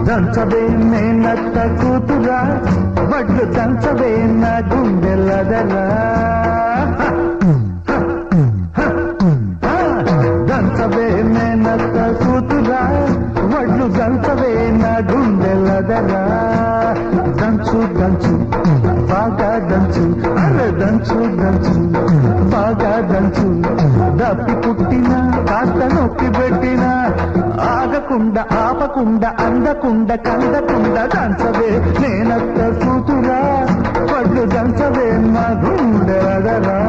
దంచవే మేనత్త కూతురా వడ్లు దంచవే నా గుండెలదరా దంచవే మేనత్త కూతురా వడ్లు దంచవే నా గుండెలదరా దంచు దంచు బాగా దంచు అరే దంచు దంచు బాగా దంచు దప్పి పుట్టిన కాస్త నొక్కి పెట్టిన ఆగకుండా ఆపకుండా అందకుండా కందకుండా దంచవే నేనత్త కూతురా వడ్లు దంచవే మా గుండెలదరా